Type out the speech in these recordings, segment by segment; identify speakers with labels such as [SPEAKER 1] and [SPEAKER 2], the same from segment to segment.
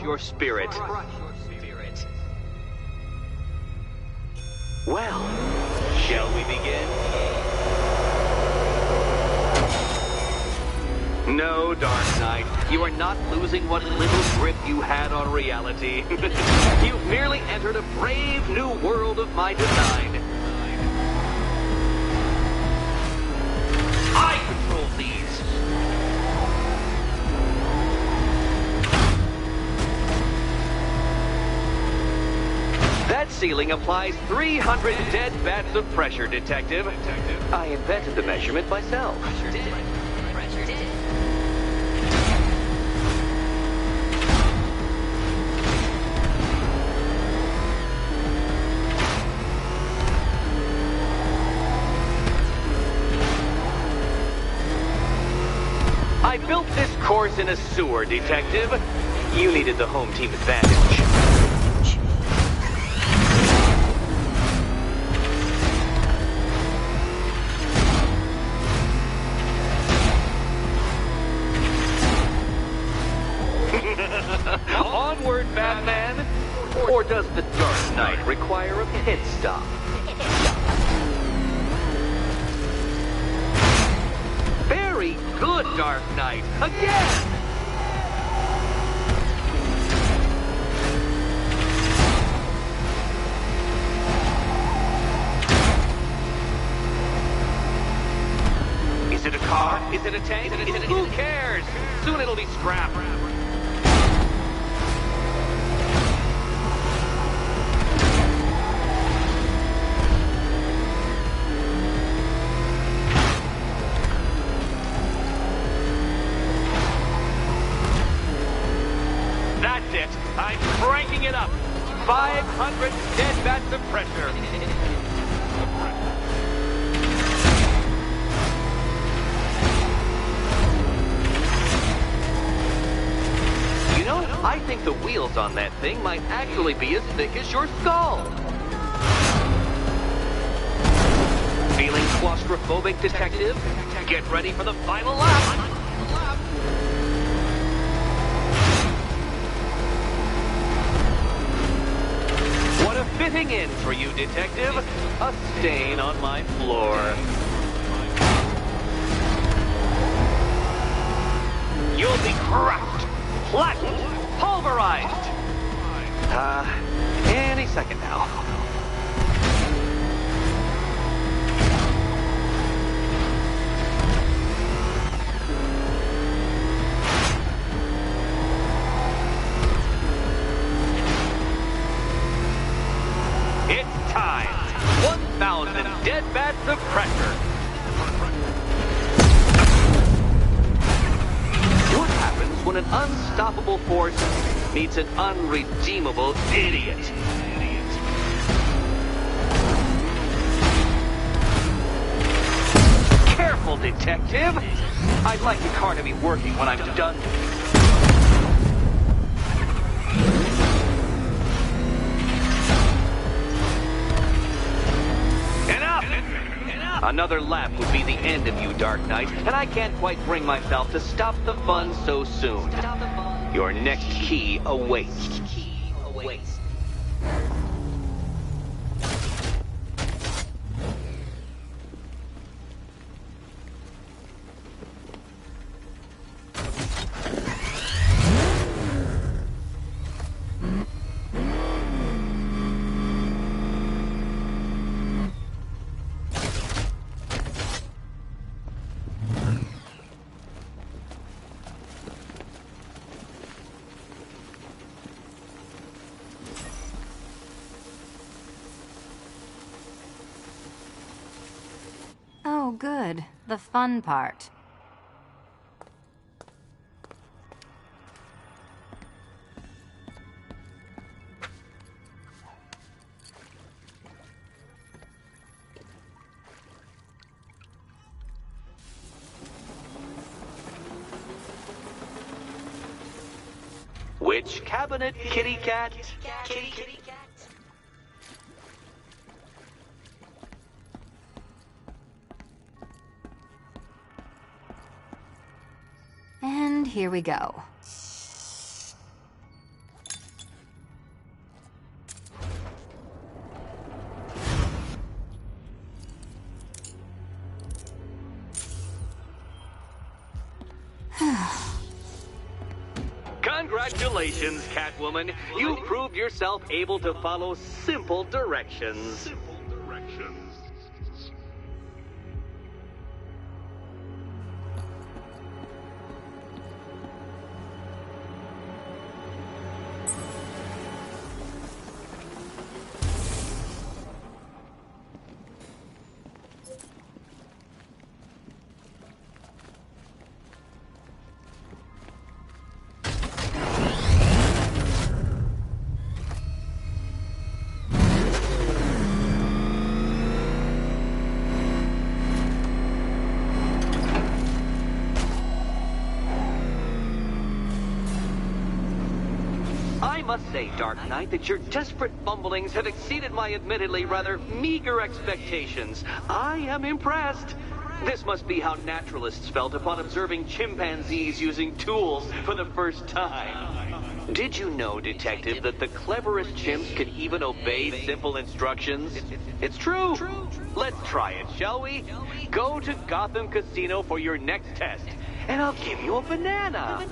[SPEAKER 1] your spirit. Well, shall we begin? No, Dark Knight, you are not losing what little grip you had on reality. You've merely entered a brave new world of my design. I control these. That ceiling applies 300 dead bats of pressure, Detective. I invented the measurement myself. I built this course in a sewer, Detective. You needed the home team advantage. Onward, Batman! Or does the Dark Knight require a pit stop? Very good, Dark Knight! Again! Is it a car? Is it a tank? Who cares? Soon it'll be scrap. That's it. I'm cranking it up. 500 dead bats of pressure. You know, I think the wheels on that thing might actually be as thick as your skull. Feeling claustrophobic, Detective? Get ready for the final lap. What a fitting end for you, Detective. A stain on my floor. You'll be crushed, flattened, pulverized. Any second now. It's time. 1,000 dead bats of pressure. What happens when an unstoppable force meets an unredeemable idiot? Careful, Detective. I'd like the car to be working when I'm done. Another lap would be the end of you, Dark Knight, and I can't quite bring myself to stop the fun so soon. Your next key awaits.
[SPEAKER 2] Oh, good. The fun part.
[SPEAKER 1] Which cabinet, kitty cat? Kitty cat?
[SPEAKER 2] And here we go.
[SPEAKER 1] Congratulations, Catwoman. You proved yourself able to follow simple directions. I must say, Dark Knight, that your desperate fumblings have exceeded my admittedly rather meager expectations. I am impressed. This must be how naturalists felt upon observing chimpanzees using tools for the first time. Did you know, Detective, that the cleverest chimps can even obey simple instructions? It's true. Let's try it, shall we? Go to Gotham Casino for your next test, and I'll give you a banana.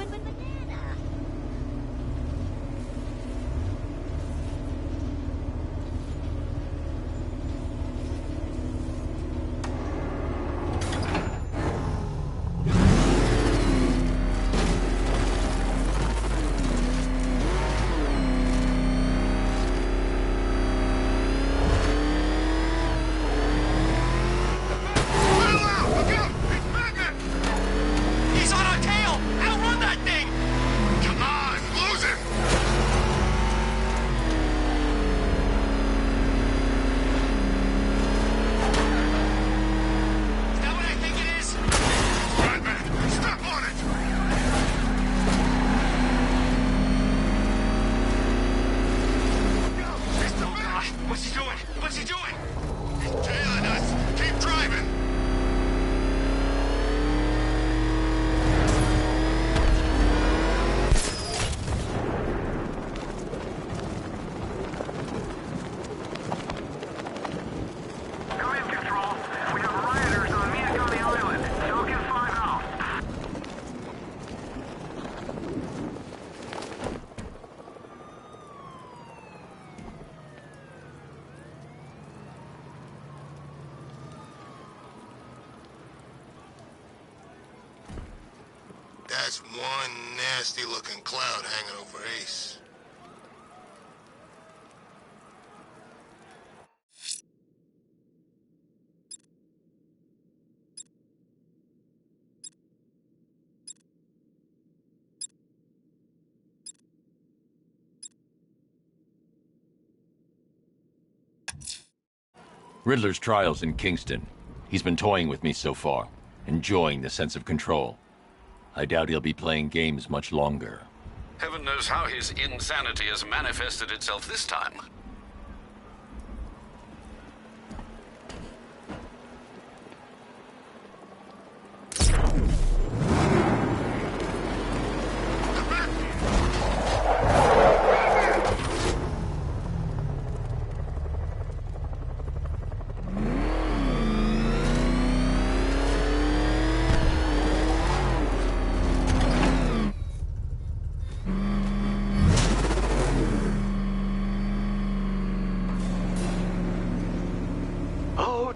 [SPEAKER 3] That's one nasty-looking cloud hanging over Ace.
[SPEAKER 4] Riddler's trial's in Kingston. He's been toying with me so far, enjoying the sense of control. I doubt he'll be playing games much longer.
[SPEAKER 5] Heaven knows how his insanity has manifested itself this time.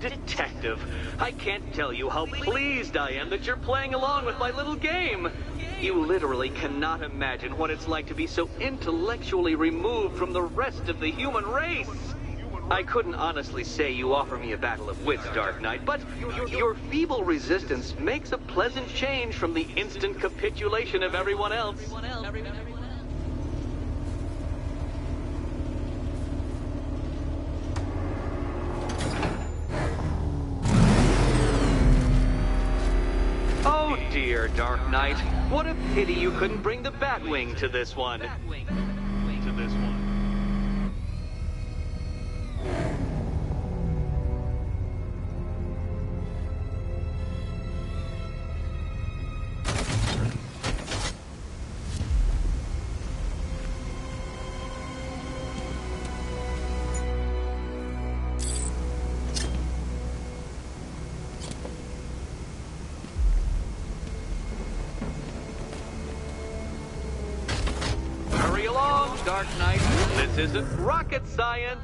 [SPEAKER 1] Detective, I can't tell you how pleased I am that you're playing along with my little game. You literally cannot imagine what it's like to be so intellectually removed from the rest of the human race. I couldn't honestly say you offer me a battle of wits, Dark Knight, but your feeble resistance makes a pleasant change from the instant capitulation of everyone else. Oh dear, Dark Knight. What a pity you couldn't bring the Batwing to this one. Dark Knight. This isn't rocket science.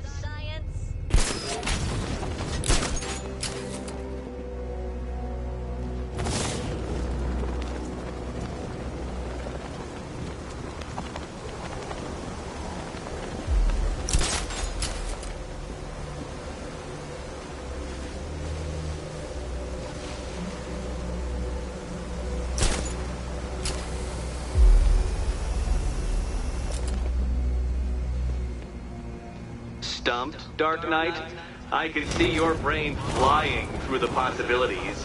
[SPEAKER 1] Stumped, Dark Knight? I can see your brain flying through the possibilities.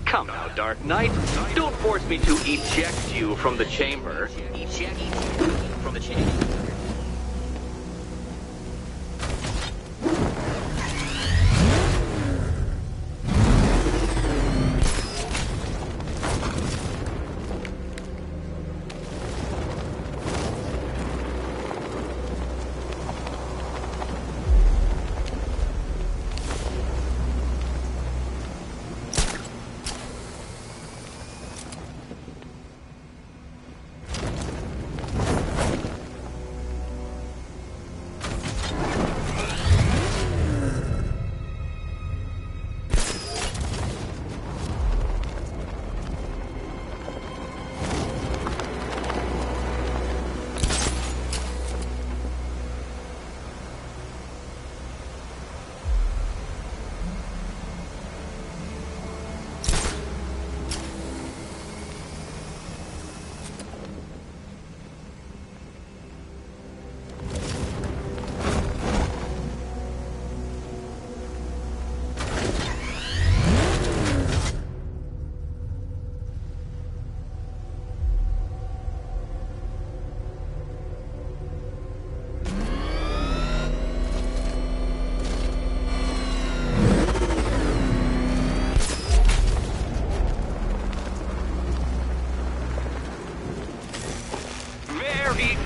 [SPEAKER 1] Come now, Dark Knight. Don't force me to eject you from the chamber. Eject you from the chamber.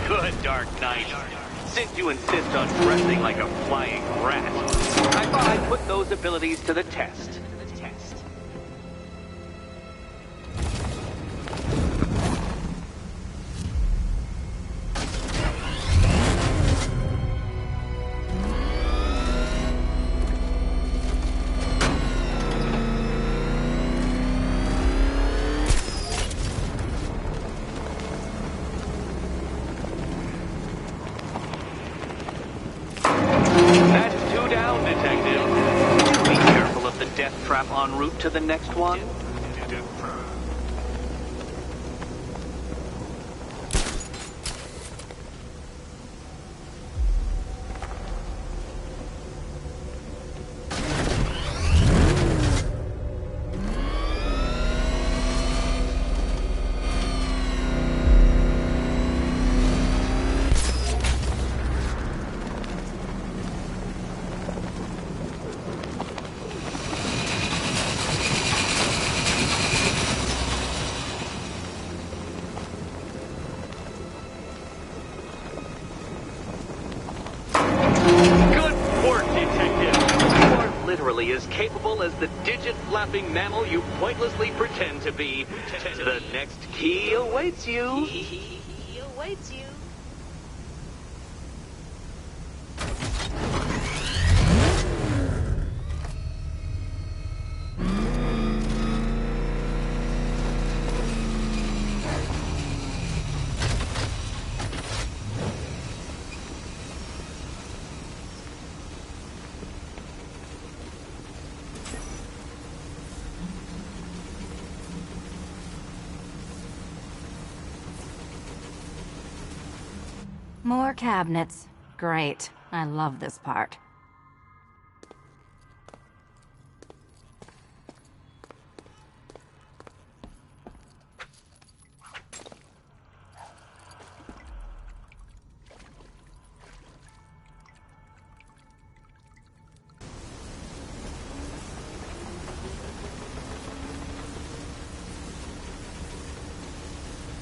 [SPEAKER 1] Good, Dark Knight. Since you insist on dressing like a flying rat, I thought I'd put those abilities to the test. Death trap en route to the next one? Literally as capable as the digit-flapping mammal you pointlessly pretend to be. The next key awaits you. Key awaits you.
[SPEAKER 2] More cabinets. Great. I love this part.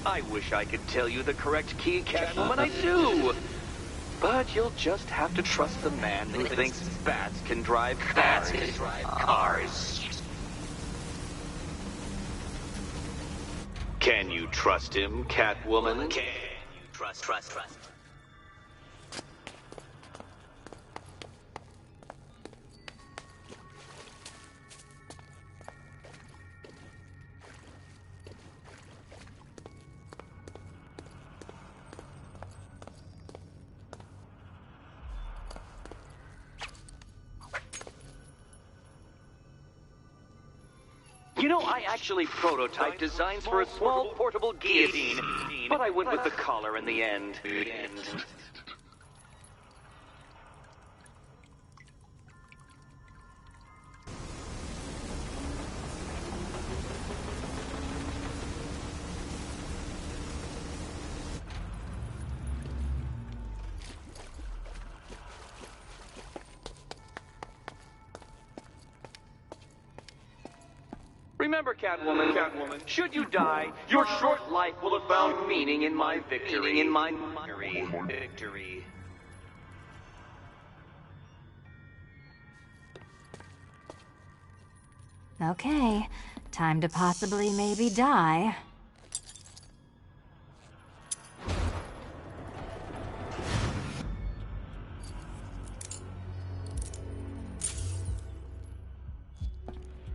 [SPEAKER 1] I wish I could tell you the correct key, Catwoman, I do. But you'll just have to trust the man who thinks bats can drive cars. Can you trust him, Catwoman? Can you trust? You know, I actually prototyped designs for a small portable guillotine, but I went with the collar in the end. Remember, Catwoman, should you die, your short life will have found meaning in my victory. Victory.
[SPEAKER 2] Okay, time to possibly maybe die.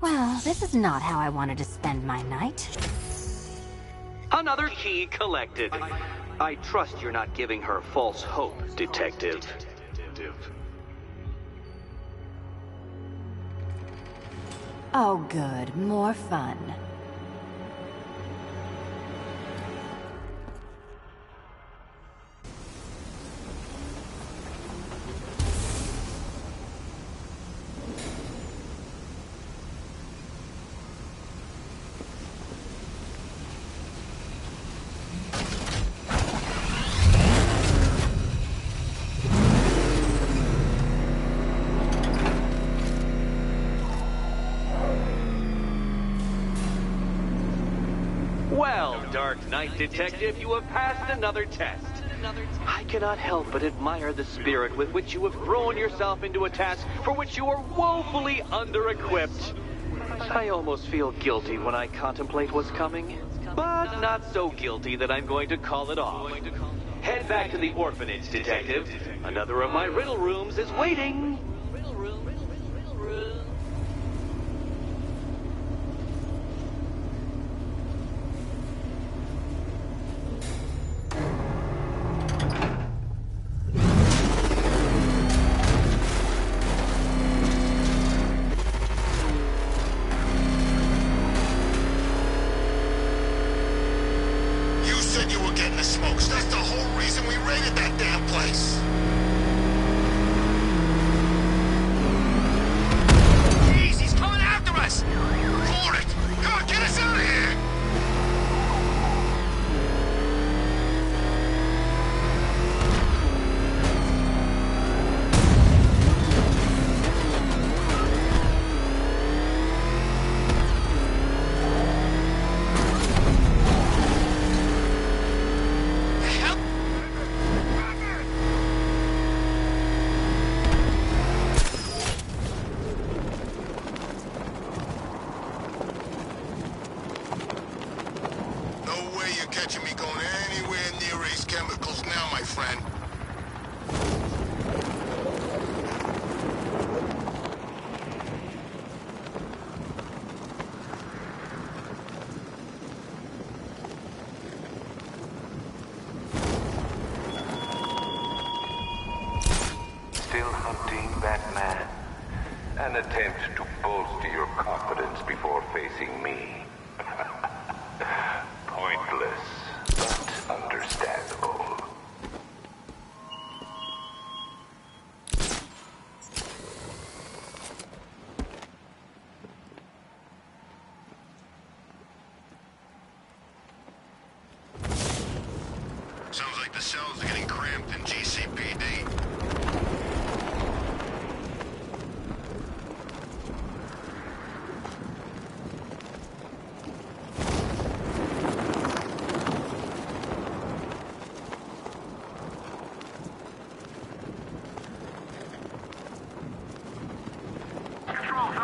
[SPEAKER 2] Well, this is not how I wanted to spend my night.
[SPEAKER 1] Another key collected. I trust you're not giving her false hope, Detective.
[SPEAKER 2] Oh good, more fun.
[SPEAKER 1] Well, Dark Knight Detective, you have passed another test. I cannot help but admire the spirit with which you have thrown yourself into a task for which you are woefully under-equipped. I almost feel guilty when I contemplate what's coming, but not so guilty that I'm going to call it off. Head back to the orphanage, Detective. Another of my riddle rooms is waiting.
[SPEAKER 3] You said you were getting the smokes. That's the whole reason we raided that damn place. Jeez, he's coming after us! Hold it! Come on, get us out of here! Help! No way you're catching me going anywhere near Ace Chemicals now, my friend.
[SPEAKER 6] Still hunting that man? An attempt to bolster your confidence before facing me. Pointless, but understandable.
[SPEAKER 3] Sounds like the cells are getting cramped in GCPD.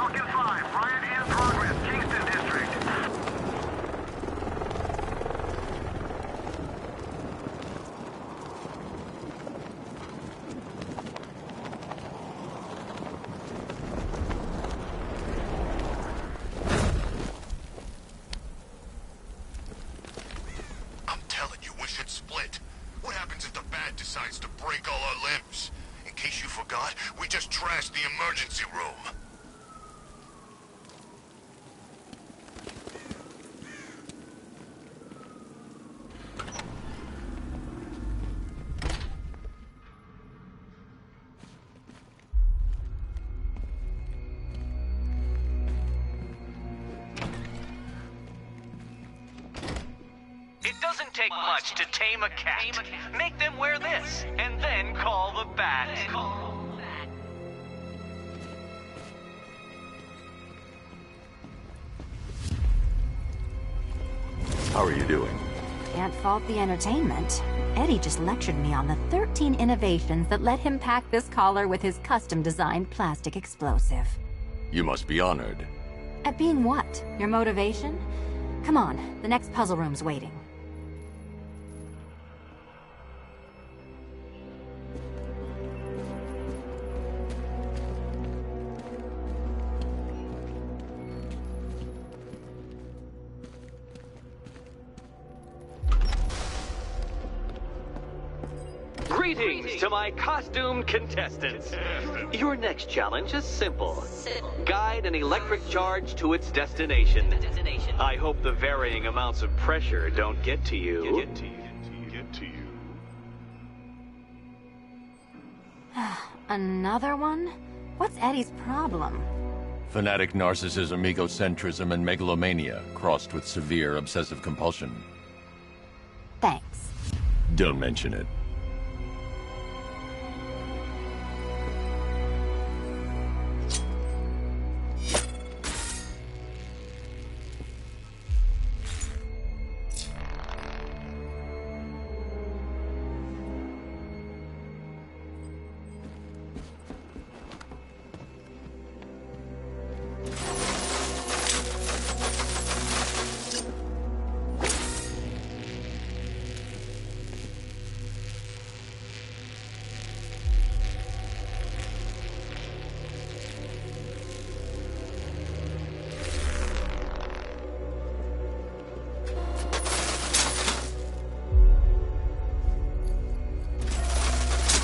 [SPEAKER 7] Falcon 5, riot in progress, Kingston District.
[SPEAKER 3] I'm telling you, we should split. What happens if the Bat decides to break all our limbs? In case you forgot, we just trashed the emergency room.
[SPEAKER 1] It doesn't take much to tame a cat. Make them wear this, and then call the Bat.
[SPEAKER 4] How are you doing?
[SPEAKER 2] Can't fault the entertainment. Eddie just lectured me on the 13 innovations that let him pack this collar with his custom-designed plastic explosive.
[SPEAKER 4] You must be honored.
[SPEAKER 2] At being what? Your motivation? Come on, the next puzzle room's waiting.
[SPEAKER 1] Greetings to my costumed contestants. Your next challenge is simple. Guide an electric charge to its destination. I hope the varying amounts of pressure don't get to you.
[SPEAKER 2] Another one? What's Eddie's problem?
[SPEAKER 4] Fanatic narcissism, egocentrism, and megalomania, crossed with severe obsessive compulsion.
[SPEAKER 2] Thanks.
[SPEAKER 4] Don't mention it.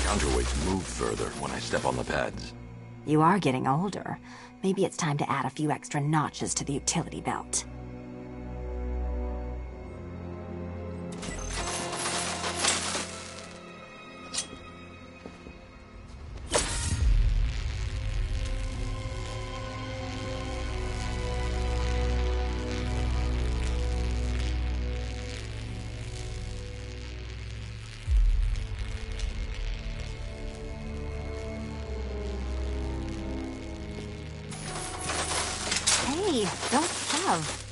[SPEAKER 4] Counterweights move further when I step on the pads.
[SPEAKER 2] You are getting older. Maybe it's time to add a few extra notches to the utility belt. Hey, don't shove.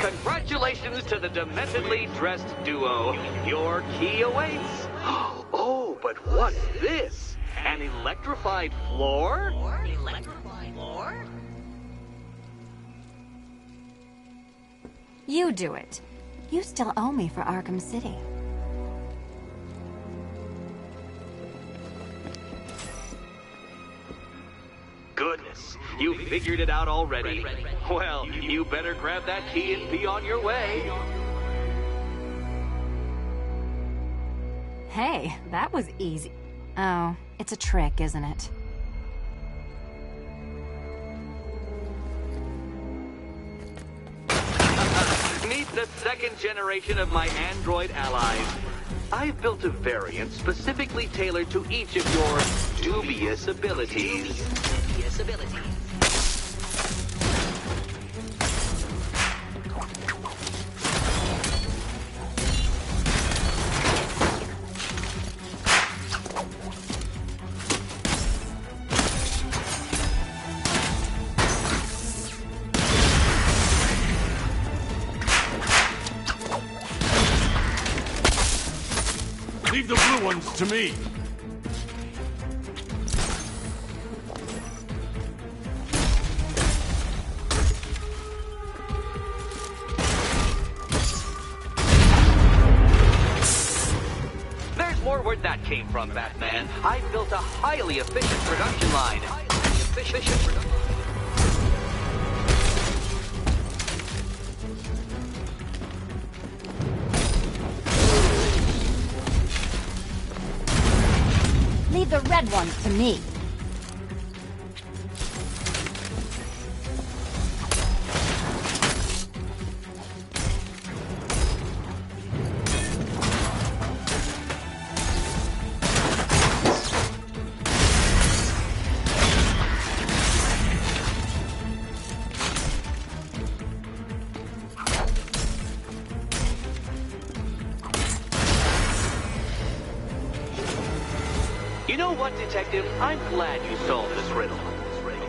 [SPEAKER 1] Congratulations to the dementedly dressed duo. Your key awaits. Oh, but what's this? An electrified floor?
[SPEAKER 8] Electrified floor?
[SPEAKER 2] You do it. You still owe me for Arkham City.
[SPEAKER 1] Goodness, you figured it out already. Well, you better grab that key and be on your way.
[SPEAKER 2] Hey, that was easy. Oh, it's a trick, isn't it?
[SPEAKER 1] Meet the second generation of my android allies. I've built a variant specifically tailored to each of your dubious abilities.
[SPEAKER 9] Leave the blue ones to me.
[SPEAKER 1] There's more where that came from, Batman. I built a highly efficient production line.
[SPEAKER 2] Leave the red ones to me.
[SPEAKER 1] You know what, Detective? I'm glad you solved this riddle.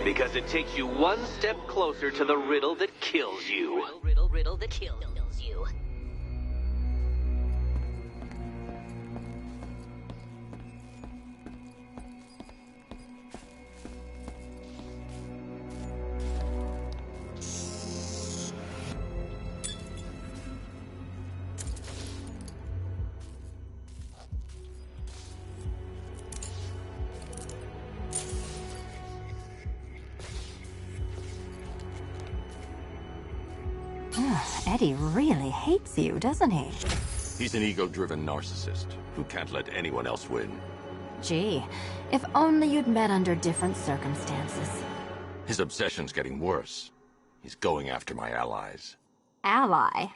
[SPEAKER 1] Because it takes you one step closer to the riddle that kills you.
[SPEAKER 8] Riddle that kills you.
[SPEAKER 2] Eddie really hates you, doesn't he?
[SPEAKER 4] He's an ego-driven narcissist who can't let anyone else win.
[SPEAKER 2] Gee, if only you'd met under different circumstances.
[SPEAKER 4] His obsession's getting worse. He's going after my allies.
[SPEAKER 2] Ally?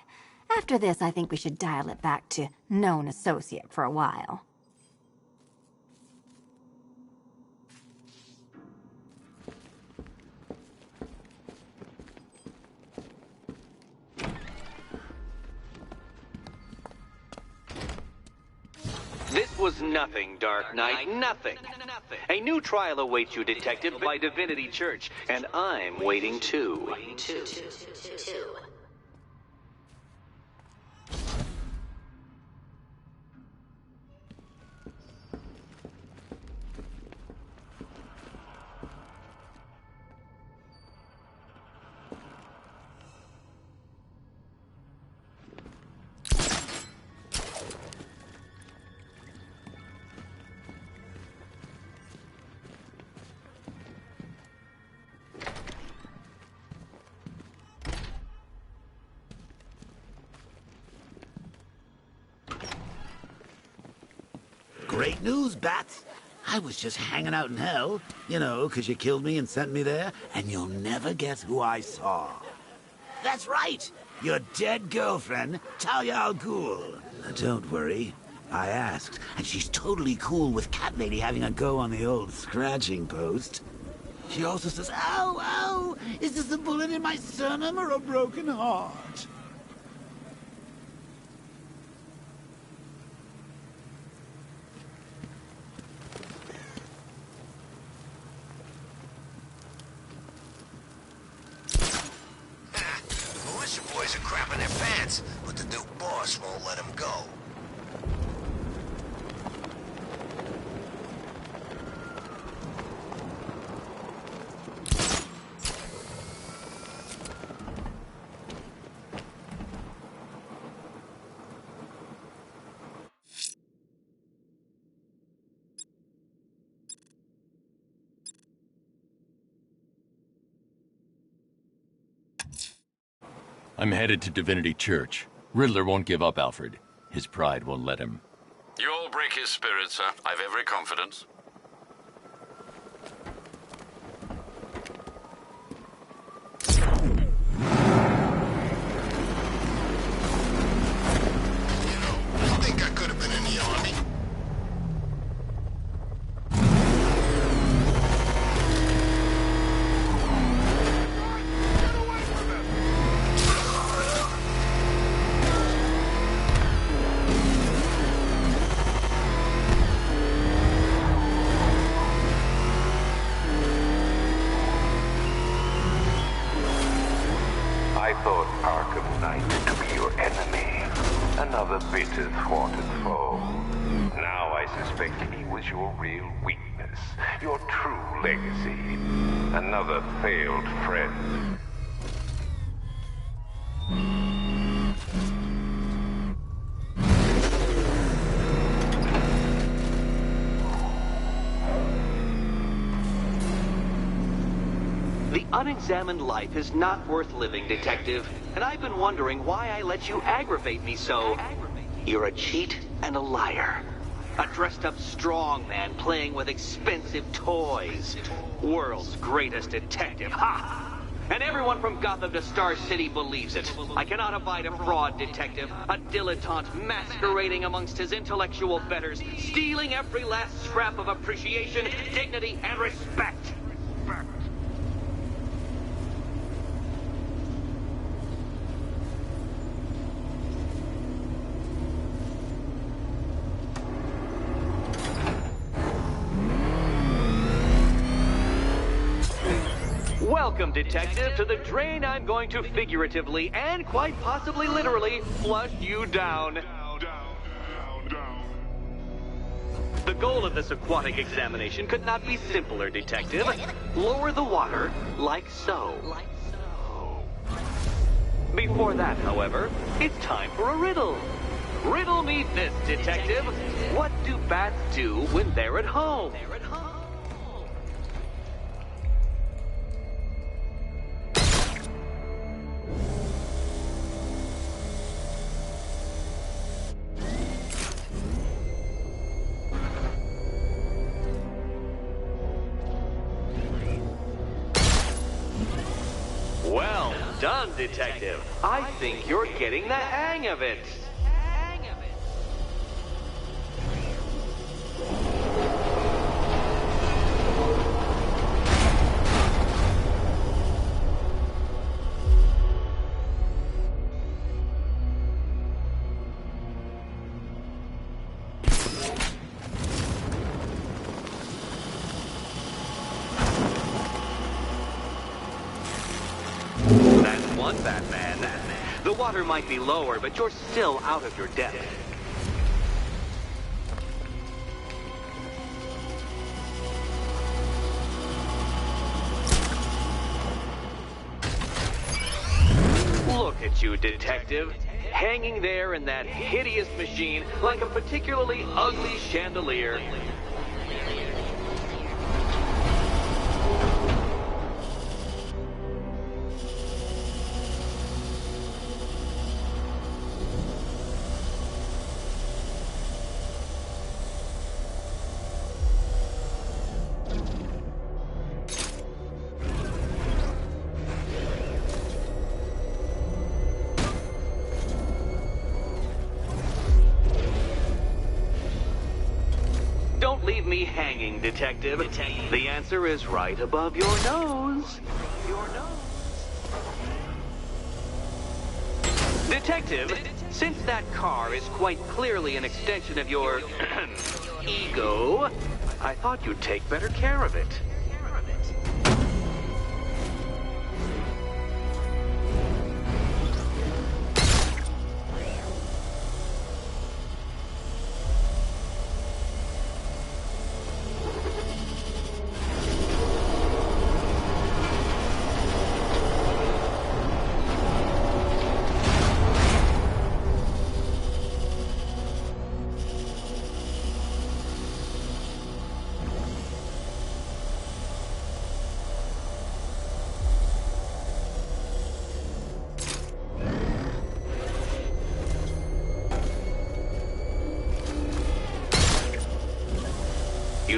[SPEAKER 2] After this, I think we should dial it back to known associate for a while.
[SPEAKER 1] This was nothing, Dark Knight, nothing. A new trial awaits you, Detective, by Divinity Church, and I'm waiting too.
[SPEAKER 10] Great news, Bats. I was just hanging out in hell, you know, 'cause you killed me and sent me there, and you'll never guess who I saw. That's right, your dead girlfriend, Talia al Ghul. Don't worry, I asked, and she's totally cool with Cat Lady having a go on the old scratching post. She also says, ow, ow, is this a bullet in my sternum or a broken heart?
[SPEAKER 3] Militia boy boys are crapping their pants, but the new boss won't let them go.
[SPEAKER 4] I'm headed to Divinity Church. Riddler won't give up, Alfred. His pride won't let him.
[SPEAKER 5] You'll break his spirit, sir. I've every confidence.
[SPEAKER 3] You know, I think I could have been in the army.
[SPEAKER 6] I thought Arkham Knight to be your enemy. Another bitter, thwarted foe. Now I suspect he was your real weakness. Your true legacy. Another failed friend.
[SPEAKER 1] The unexamined life is not worth living, Detective. And I've been wondering why I let you aggravate me so. You're a cheat and a liar. A dressed-up strongman playing with expensive toys. World's greatest detective, ha! And everyone from Gotham to Star City believes it. I cannot abide a fraud detective, a dilettante masquerading amongst his intellectual betters, stealing every last scrap of appreciation, dignity, and respect. Welcome, Detective, to the drain I'm going to figuratively and quite possibly literally flush you down. The goal of this aquatic examination could not be simpler, Detective. Lower the water like so. Before that, however, it's time for a riddle. Riddle me this, Detective. What do bats do when they're at home? Well done, Detective. I think you're getting the hang of it. One Batman. The water might be lower, but you're still out of your depth. Look at you, Detective. Hanging there in that hideous machine like a particularly ugly chandelier. Don't leave me hanging, Detective. The answer is right above your nose. Detective, since that car is quite clearly an extension of your ego, I thought you'd take better care of it.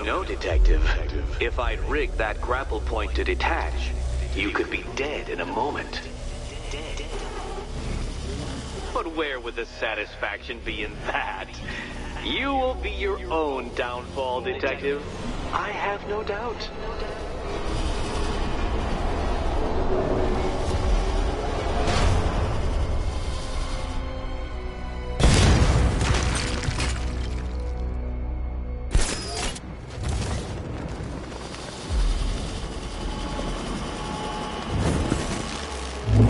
[SPEAKER 1] know, Detective, if I'd rigged that grapple point to detach, you could be dead in a moment. But where would the satisfaction be in that? You will be your own downfall, Detective. I have no doubt.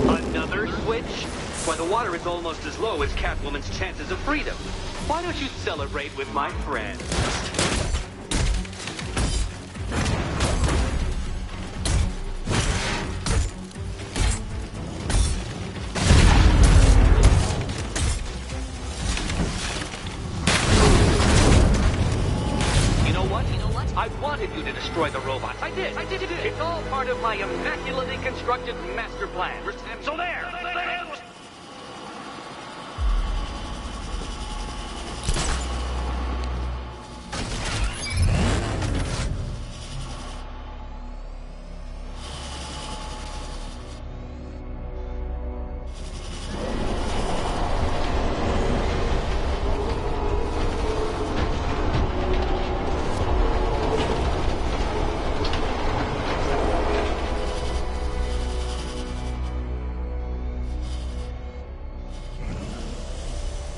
[SPEAKER 1] Another switch? Why, the water is almost as low as Catwoman's chances of freedom. Why don't you celebrate with my friends? You know what? I wanted you to destroy the robots. I did. It's all part of my immaculately constructed master plan. So there!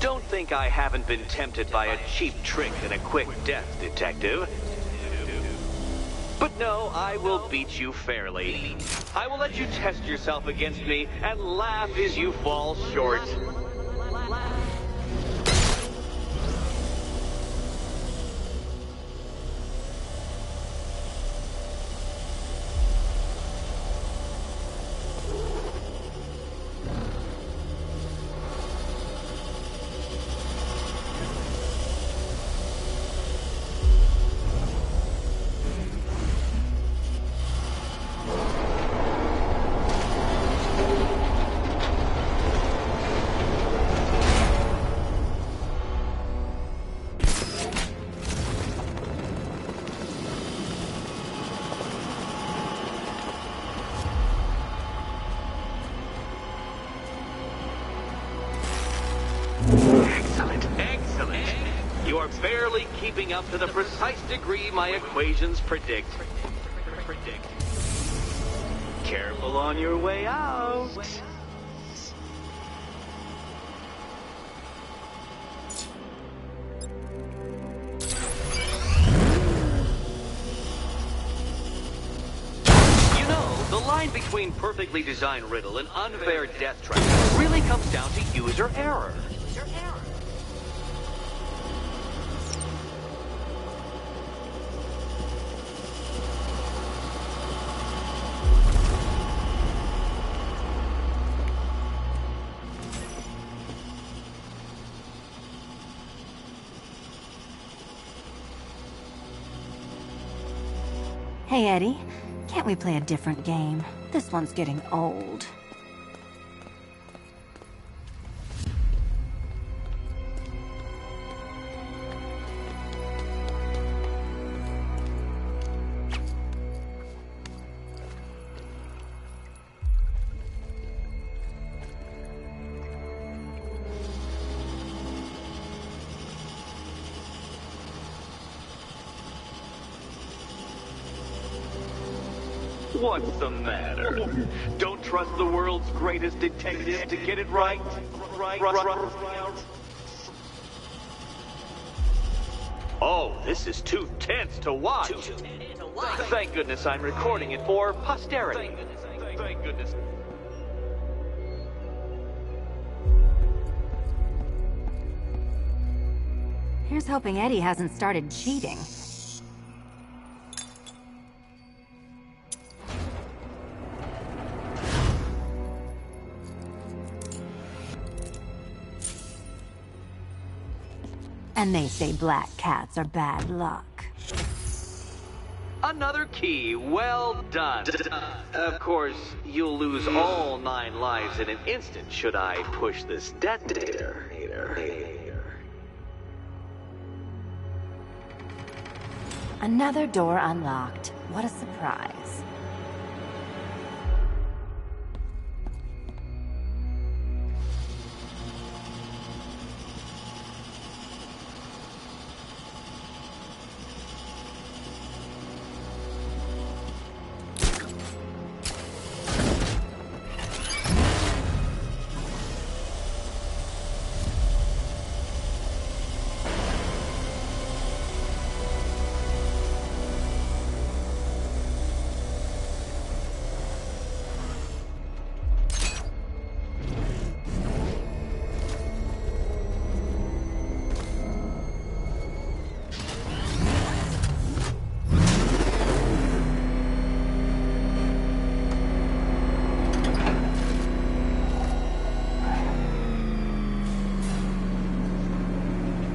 [SPEAKER 1] Don't think I haven't been tempted by a cheap trick and a quick death, Detective. But no, I will beat you fairly. I will let you test yourself against me and laugh as you fall short. Excellent. You are barely keeping up to the precise degree my equations predict. Careful on your way out. You know, the line between perfectly designed riddle and unfair death trap really comes down to user error.
[SPEAKER 2] Hey, Eddie. Can't we play a different game? This one's getting old.
[SPEAKER 1] What's the matter? Don't trust the world's greatest detective to get it right? Oh, this is too tense to watch. Thank goodness I'm recording it for posterity. Thank goodness.
[SPEAKER 2] Here's hoping Eddie hasn't started cheating. And they say black cats are bad luck.
[SPEAKER 1] Another key. Well done. Of course, you'll lose all 9 lives in an instant should I push this detonator.
[SPEAKER 2] Another door unlocked. What a surprise.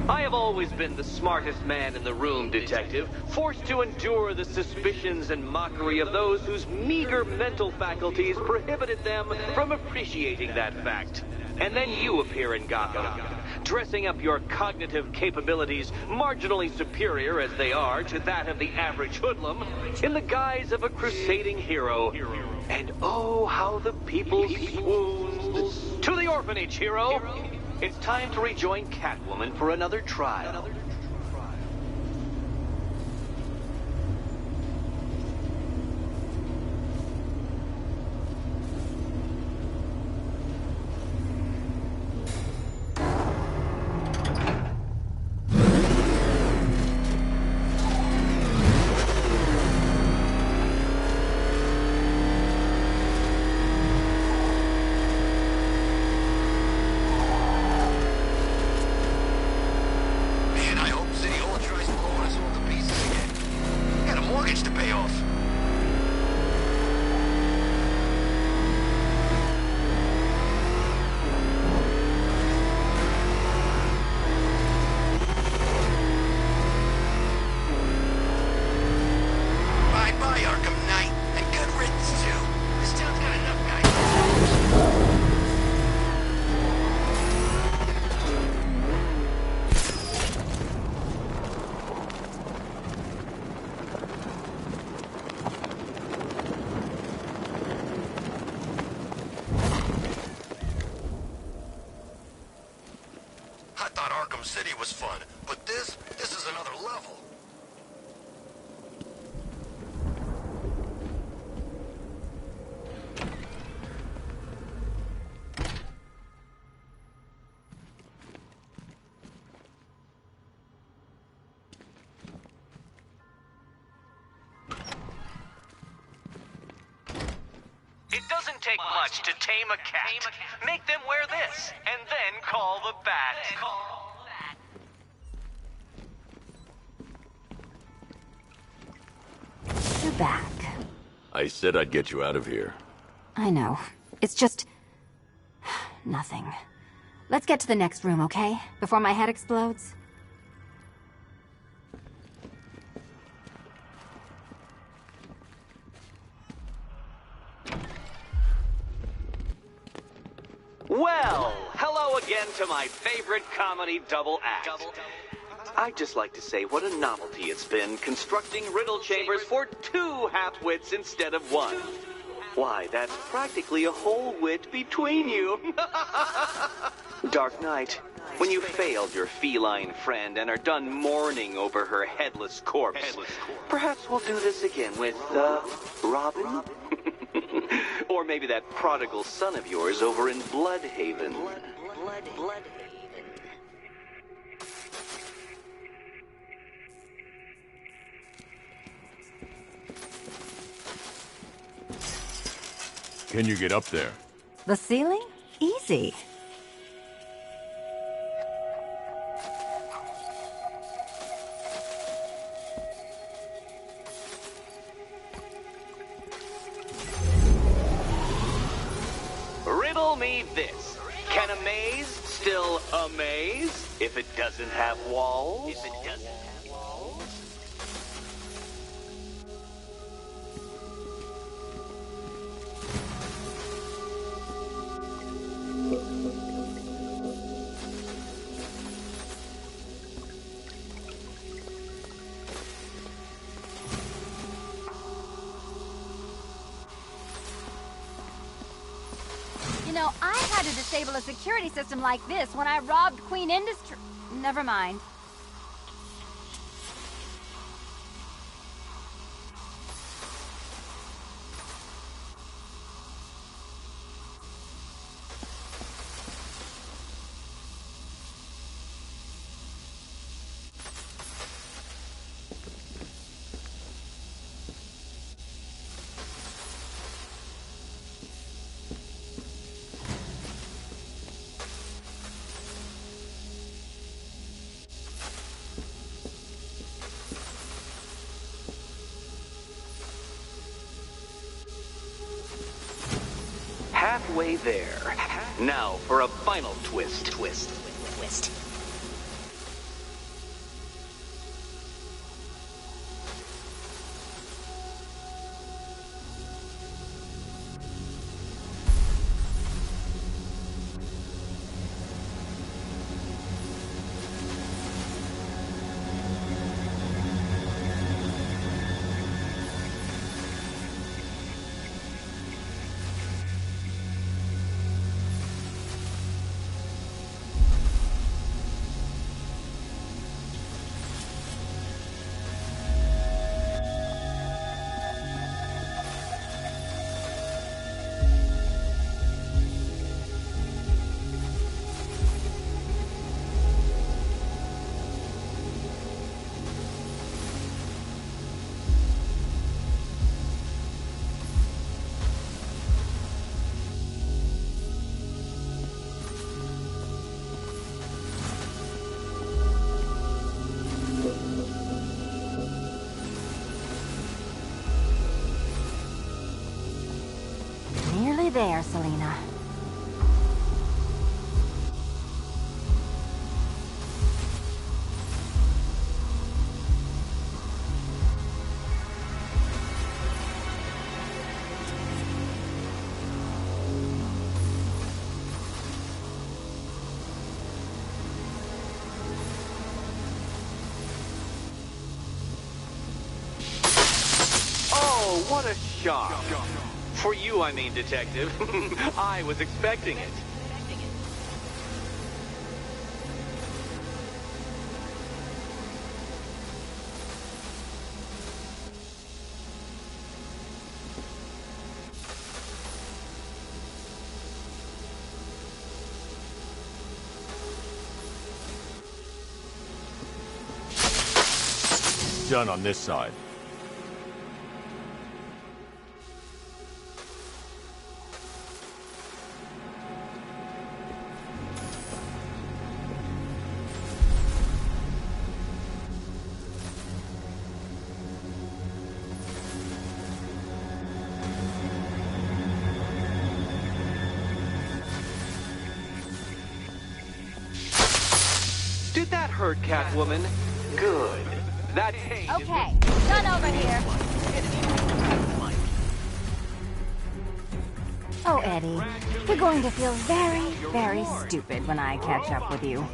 [SPEAKER 1] I have always been the smartest man in the room, Detective, forced to endure the suspicions and mockery of those whose meager mental faculties prohibited them from appreciating that fact. And then you appear in Gotham, dressing up your cognitive capabilities marginally superior as they are to that of the average hoodlum, in the guise of a crusading hero. And oh, how the people swooned. To the orphanage, hero! It's time to rejoin Catwoman for another trial.
[SPEAKER 3] City was fun, but this is another level.
[SPEAKER 1] It doesn't take much to tame a cat. Make them wear this, and then call the bat.
[SPEAKER 2] You're back.
[SPEAKER 4] I said I'd get you out of here.
[SPEAKER 2] I know. It's just... nothing. Let's get to the next room, okay? Before my head explodes.
[SPEAKER 1] Well, hello again to my favorite comedy double act. I'd just like to say what a novelty it's been constructing riddle chambers for 2 half-wits instead of 1. Why, that's practically a whole wit between you. Dark Knight, when you failed your feline friend and are done mourning over her headless corpse, perhaps we'll do this again with, Robin? Or maybe that prodigal son of yours over in Bloodhaven. Bloodhaven.
[SPEAKER 4] Can you get up there?
[SPEAKER 2] The ceiling? Easy.
[SPEAKER 1] Riddle me this. Can a maze still amaze if it doesn't have walls?
[SPEAKER 2] know, I had to disable a security system like this when I robbed Queen Industry. Never mind.
[SPEAKER 1] Halfway there. Now for a final twist.
[SPEAKER 8] Twist.
[SPEAKER 2] Nearly there, Selena.
[SPEAKER 1] Oh, what a shock. For you, I mean, Detective. I was expecting it.
[SPEAKER 4] Done on this side.
[SPEAKER 1] Did that hurt, Catwoman? Good. That pain is
[SPEAKER 2] Okay, done over here. Oh, Eddie, you're going to feel very, very stupid when I catch up with you.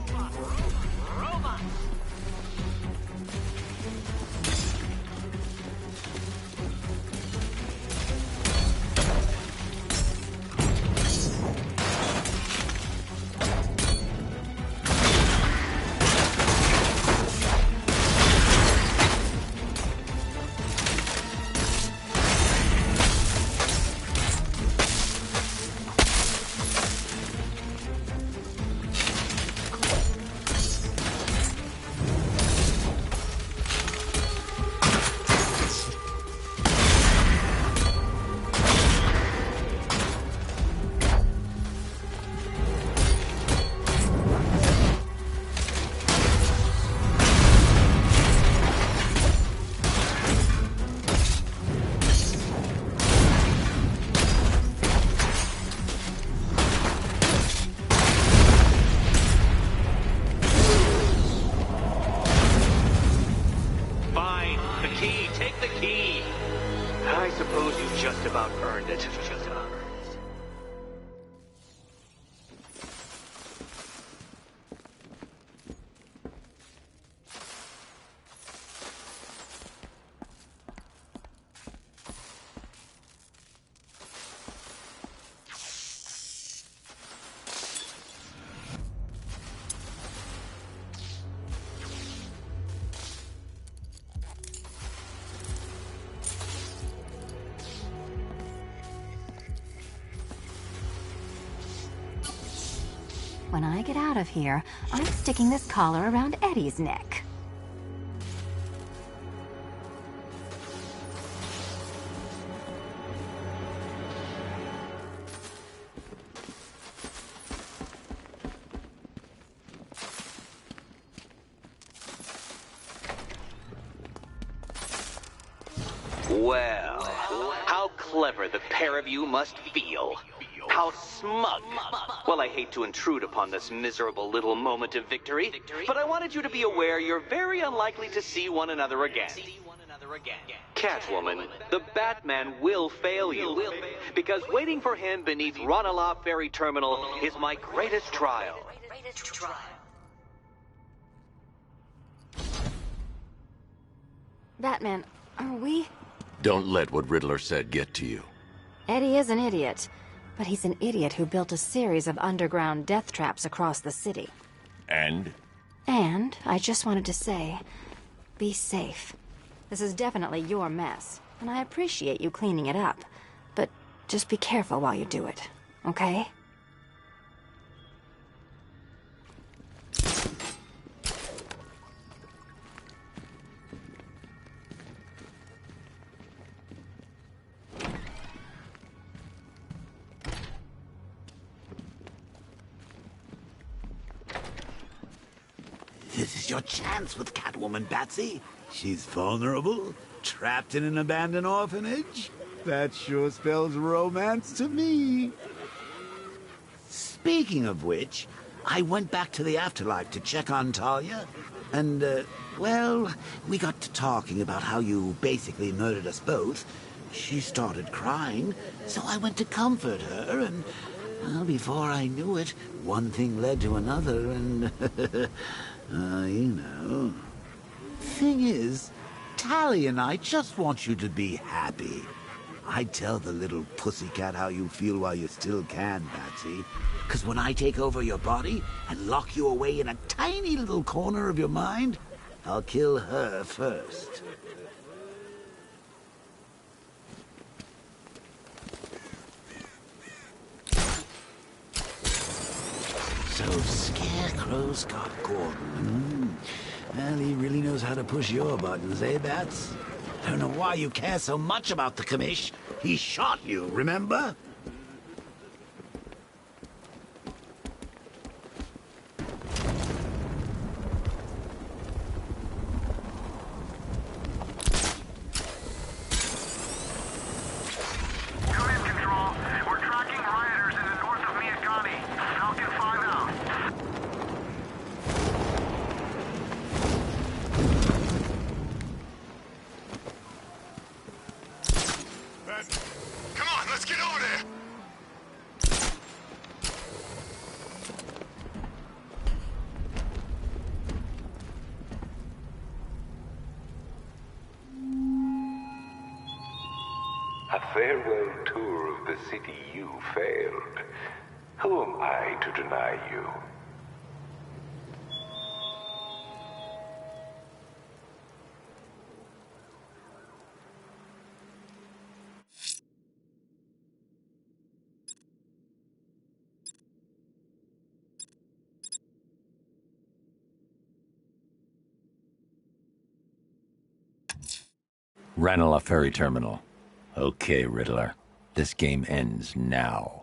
[SPEAKER 2] When I get out of here, I'm sticking this collar around Eddie's neck.
[SPEAKER 1] Well, how clever the pair of you must feel. How smug. Well, I hate to intrude upon this miserable little moment of victory, but I wanted you to be aware you're very unlikely to see one another again. Catwoman, the Batman will fail you, because waiting for him beneath Ranelagh Ferry Terminal is my greatest trial.
[SPEAKER 2] Batman, are we?
[SPEAKER 4] Don't let what Riddler said get to you.
[SPEAKER 2] Eddie is an idiot, but he's an idiot who built a series of underground death traps across the city.
[SPEAKER 4] And?
[SPEAKER 2] And I just wanted to say, be safe. This is definitely your mess, and I appreciate you cleaning it up. But just be careful while you do it, okay?
[SPEAKER 10] This is your chance with Catwoman, Batsy. She's vulnerable, trapped in an abandoned orphanage. That sure spells romance to me. Speaking of which, I went back to the afterlife to check on Talia. And, well, we got to talking about how you basically murdered us both. She started crying, so I went to comfort her, and, well, before I knew it, one thing led to another, and... you know. Thing is, Tally and I just want you to be happy. I'd tell the little pussycat how you feel while you still can, Patsy. 'Cause when I take over your body and lock you away in a tiny little corner of your mind, I'll kill her first. So Scarecrow's got Gordon. Well, he really knows how to push your buttons, eh, Bats? I don't know why you care so much about the commish. He shot you, remember?
[SPEAKER 6] A farewell tour of the city you failed. Who am I to deny you?
[SPEAKER 4] Ranelagh Ferry Terminal. Okay, Riddler. This game ends now.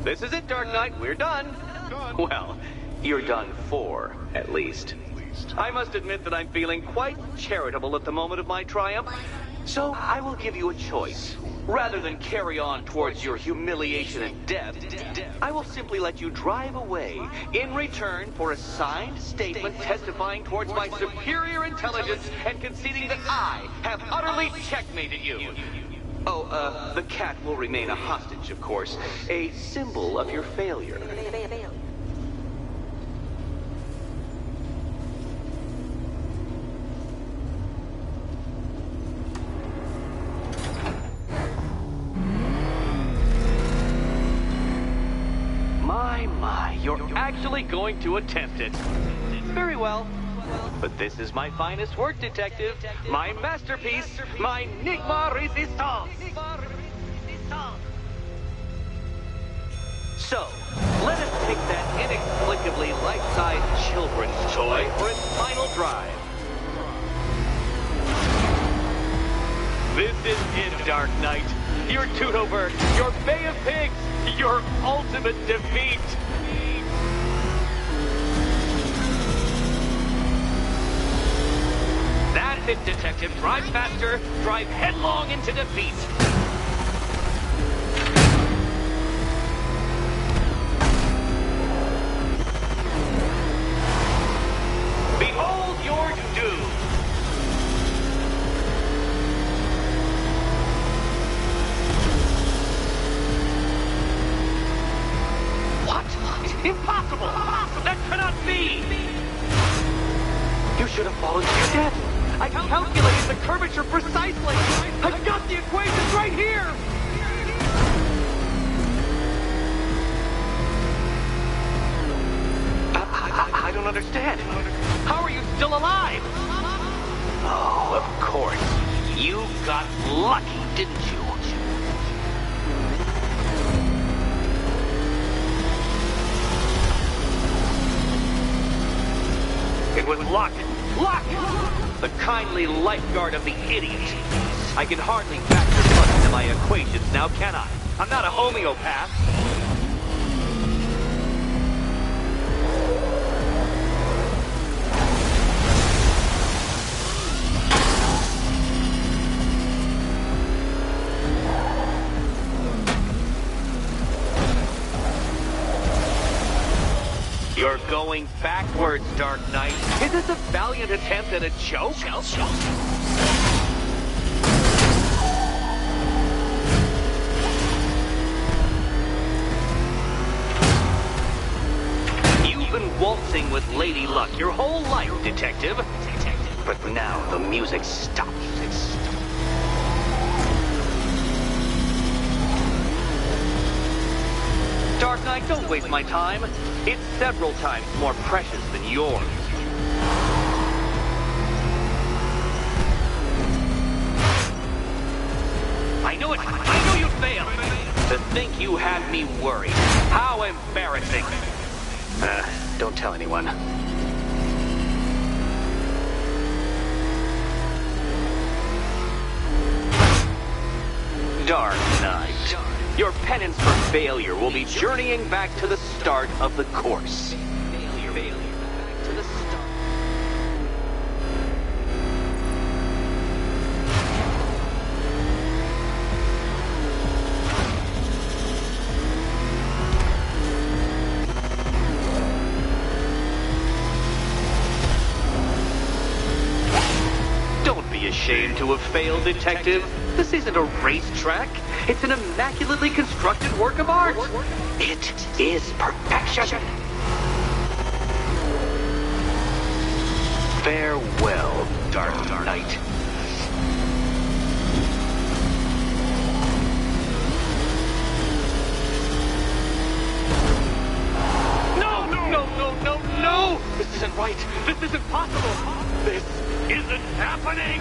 [SPEAKER 1] This is it, Dark Knight. We're done. Well, you're done for, at least. I must admit that I'm feeling quite charitable at the moment of my triumph. So I will give you a choice. Rather than carry on towards your humiliation and death, I will simply let you drive away in return for a signed statement testifying towards my superior intelligence and conceding that I have utterly checkmated you. Oh, the cat will remain a hostage, of course. A symbol of your failure. My, you're actually going to attempt it. Very well. But this is my finest work, Detective. My masterpiece, my Nigma Resistance. So, let us take that inexplicably life-size children's toy for its final drive. This is it, Dark Knight. Your Tudover, your Bay of Pigs, your ultimate defeat. That's it, Detective. Drive faster, drive headlong into defeat. Behold your doom. What? Impossible! That cannot be! You should have fallen to your death. I calculated the curvature precisely. I've got the equations right here. I don't understand. How are you still alive? Oh, of course. You got lucky, didn't you? It was Locke. Locke! The kindly lifeguard of the idiot. I can hardly factor much into my equations now, can I? I'm not a homeopath. You're going backwards, Dark Knight. Is this a valiant attempt at a joke? You've been waltzing with Lady Luck your whole life, Detective. But now the music stops. Dark Knight, don't waste my time. It's several times more precious than yours. I knew it! I knew you'd fail! To think you had me worried. How embarrassing. Don't tell anyone. Dark Knight. Your penance for failure will be journeying back to the start of the course. Failure back to the start. Don't be ashamed to have failed, Detective. This isn't a racetrack. It's an immaculately constructed work of art. It is perfection. Farewell, Dark Knight. No! This isn't right. This isn't possible. This isn't happening.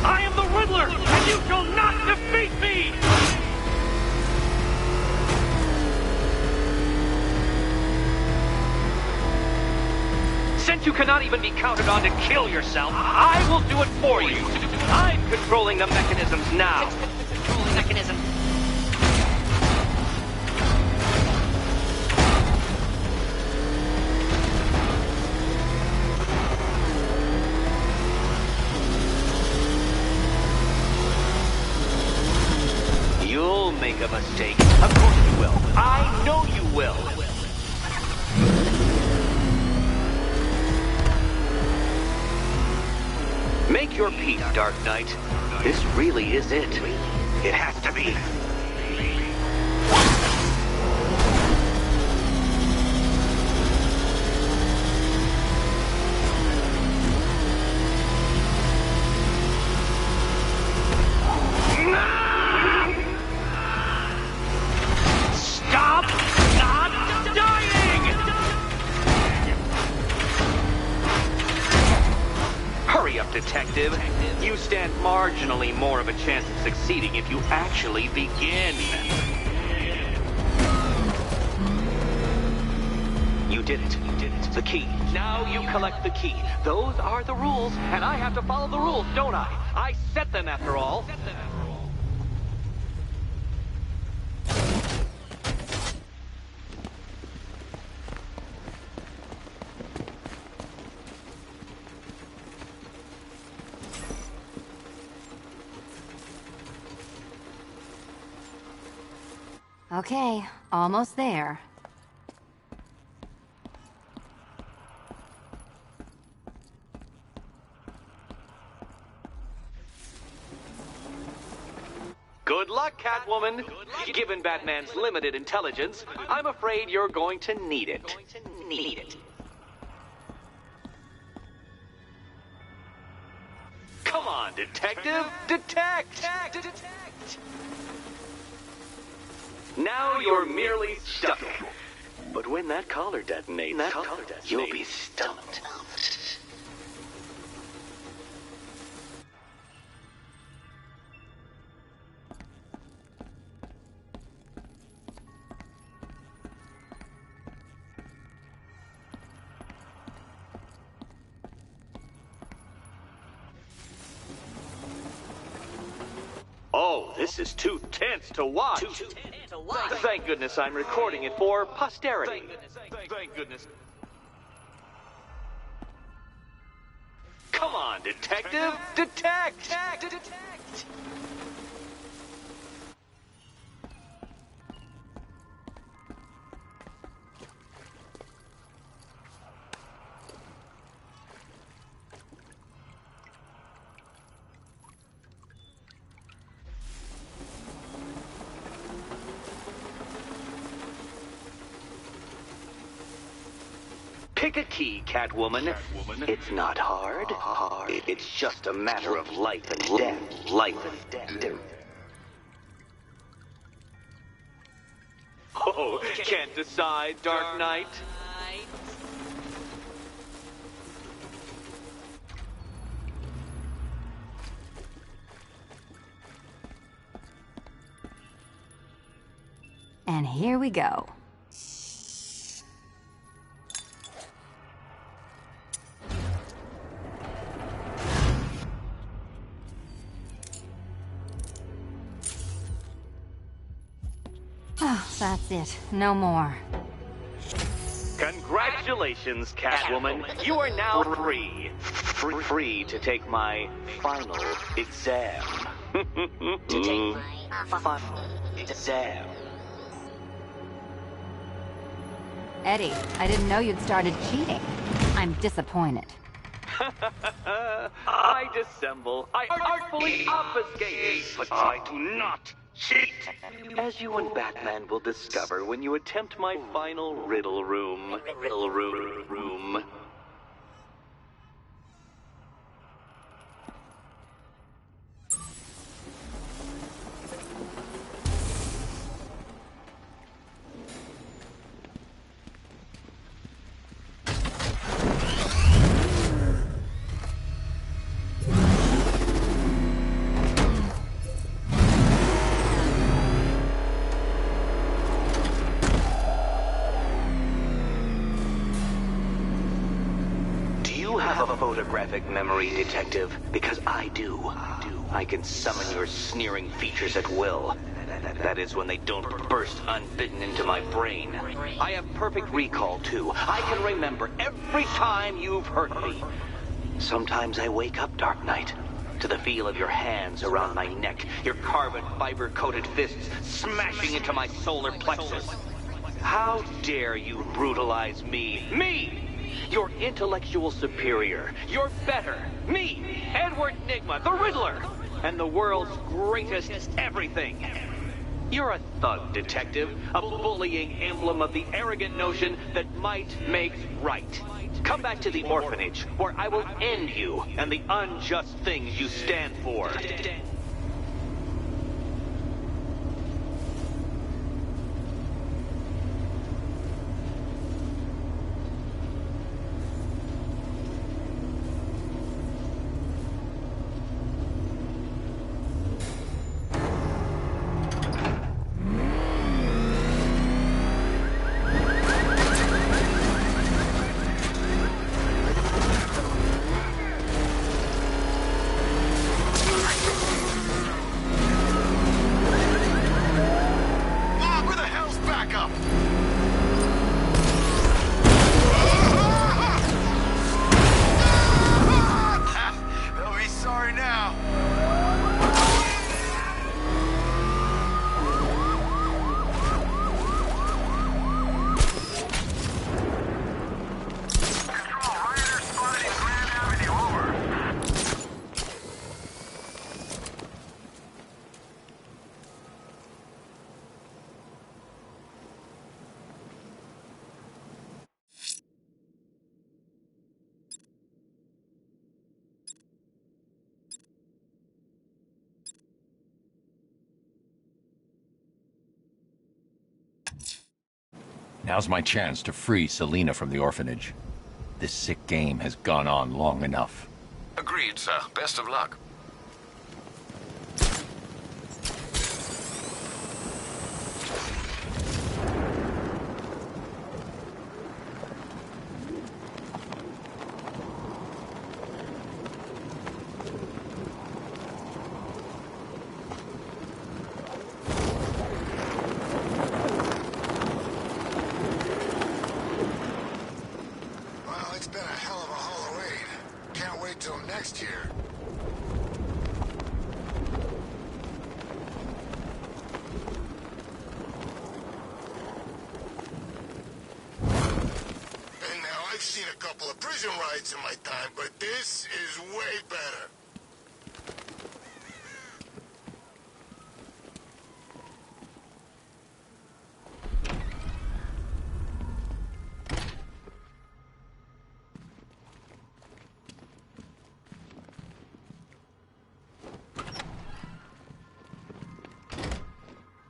[SPEAKER 1] I am the Riddler, and you shall not defeat me! Since you cannot even be counted on to kill yourself, I will do it for you. I'm controlling the mechanisms now. Controlling mechanism. make a mistake. Of course you will. I know you will. Make your peace, Dark Knight. This really is it. It has to be. Stop not dying! Hurry up, Detective. You stand marginally more of a chance of succeeding if you actually begin. You did it. You did it. The key. Now you collect the key. Those are the rules, and I have to follow the rules, don't I? I set them after all.
[SPEAKER 2] Okay, almost there.
[SPEAKER 1] Good luck, Catwoman. Given Batman's limited intelligence, I'm afraid you're going to need it. Come on, Detective! Detect! Now you're merely stuck. But when that collar detonates, you'll be stumped. Oh, this is too tense to watch. Thank goodness I'm recording it for posterity. Thank goodness. Come on, Detective! Detect! Pick a key, Catwoman. It's not hard. It's just a matter of life and death. Life and death. Oh, can't decide, Dark Knight.
[SPEAKER 2] And here we go. Oh, that's it. No more.
[SPEAKER 1] Congratulations, Catwoman. You are now free. Free to take my final exam. To take my final exam.
[SPEAKER 2] Eddie, I didn't know you'd started cheating. I'm disappointed.
[SPEAKER 1] I dissemble. I artfully obfuscate. But I do not cheat. As you and Batman will discover when you attempt my final riddle room. Riddle room. Photographic memory, Detective, because I do. I can summon your sneering features at will. That is when they don't burst unbidden into my brain. I have perfect recall, too. I can remember every time you've hurt me. Sometimes I wake up, Dark Knight, to the feel of your hands around my neck, your carbon fiber-coated fists smashing into my solar plexus. How dare you brutalize me? Me! Your intellectual superior. You're better. Me, Edward Nygma, the Riddler, and the world's greatest everything. You're a thug, detective, a bullying emblem of the arrogant notion that might makes right. Come back to the orphanage, where I will end you and the unjust things you stand for.
[SPEAKER 4] Now's my chance to free Selina from the orphanage. This sick game has gone on long enough.
[SPEAKER 5] Agreed, sir. Best of luck.
[SPEAKER 3] In my time, but this is way better.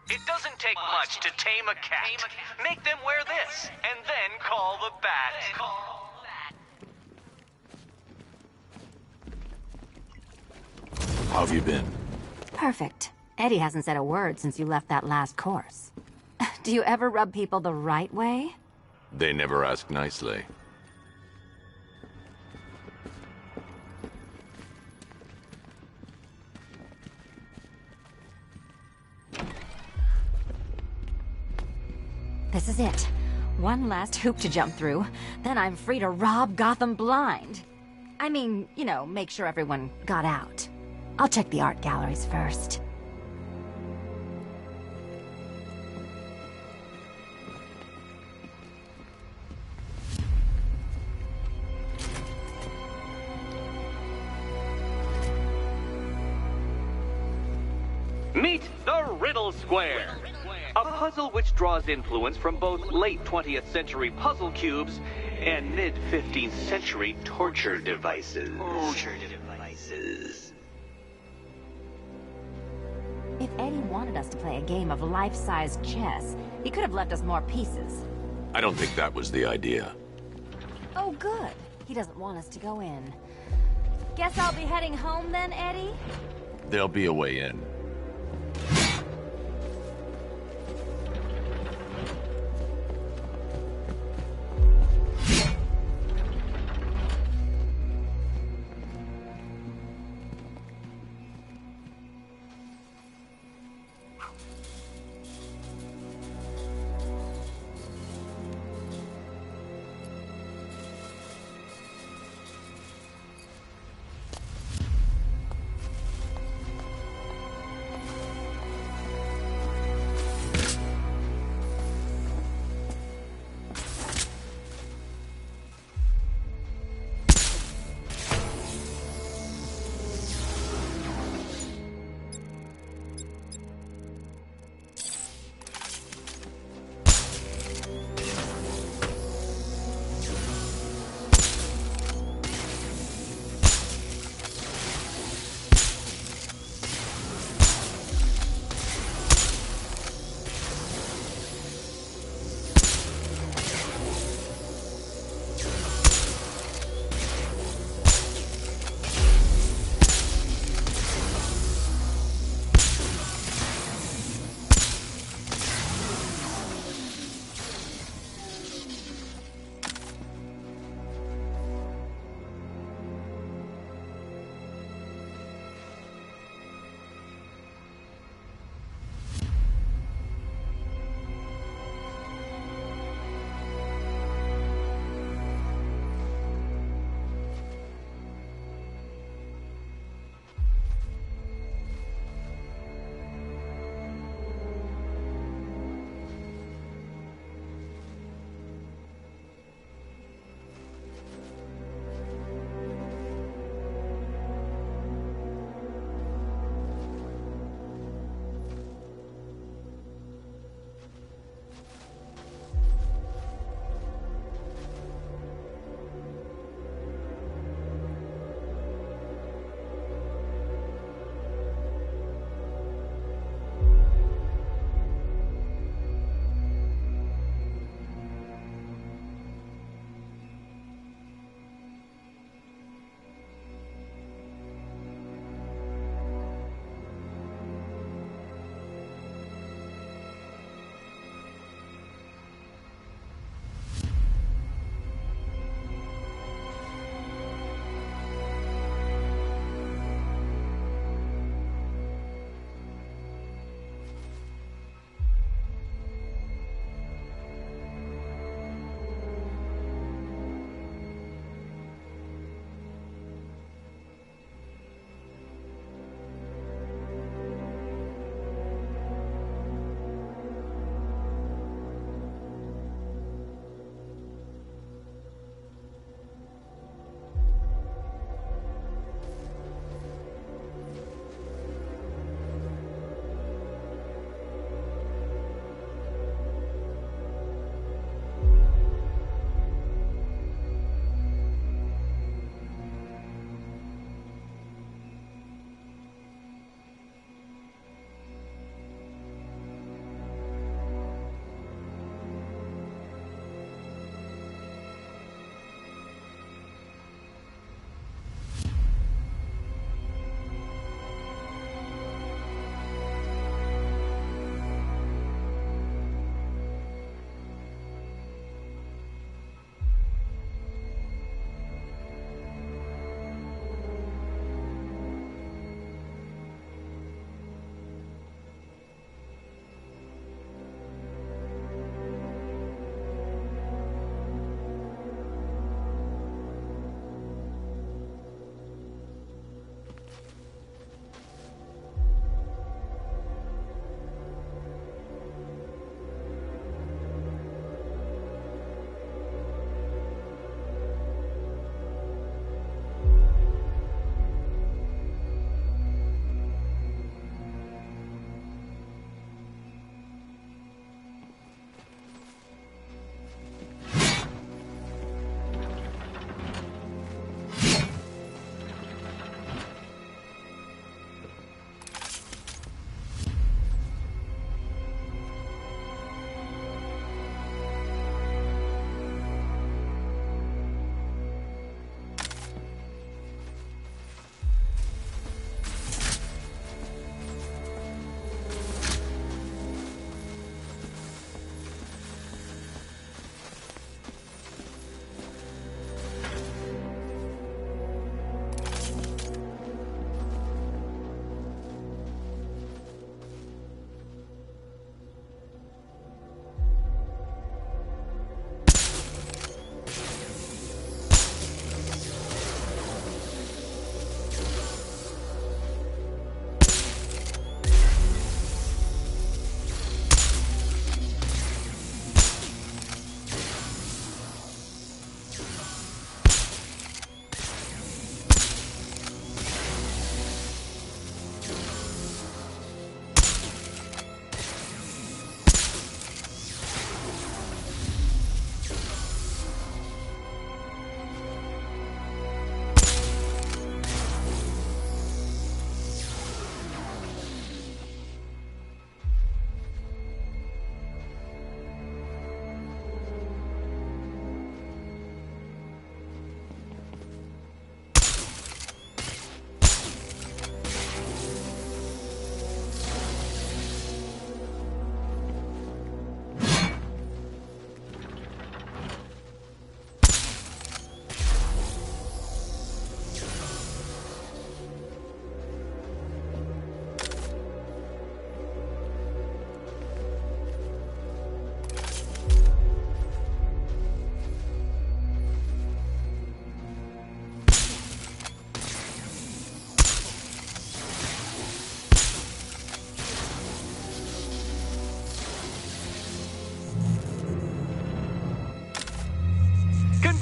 [SPEAKER 1] It doesn't take much to tame a cat. Make them wear this, and then call the bat.
[SPEAKER 4] How have you been?
[SPEAKER 2] Perfect. Eddie hasn't said a word since you left that last course. Do you ever rub people the right way?
[SPEAKER 11] They never ask nicely.
[SPEAKER 2] This is it. One last hoop to jump through. Then I'm free to rob Gotham blind. I mean, you know, make sure everyone got out. I'll check the art galleries first.
[SPEAKER 1] Meet the Riddle Square, a puzzle which draws influence from both late 20th century puzzle cubes and mid-15th century torture devices.
[SPEAKER 2] If Eddie wanted us to play a game of life-size chess, he could have left us more pieces.
[SPEAKER 11] I don't think that was the idea.
[SPEAKER 2] Oh, good. He doesn't want us to go in. Guess I'll be heading home then, Eddie?
[SPEAKER 4] There'll be a way in.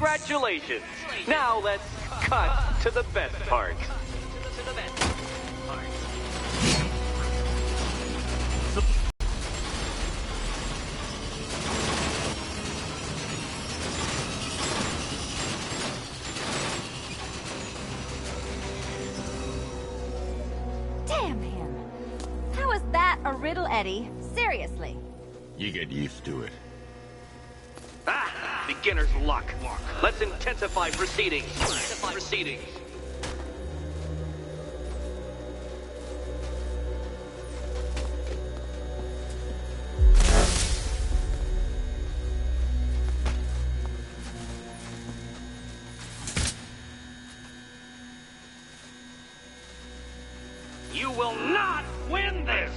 [SPEAKER 1] Congratulations. Now let's cut to the best part.
[SPEAKER 2] Damn him. How is that a riddle, Eddie? Seriously.
[SPEAKER 4] You get used to it.
[SPEAKER 1] Ah! Beginner's luck. Let's intensify proceedings. You will not win this!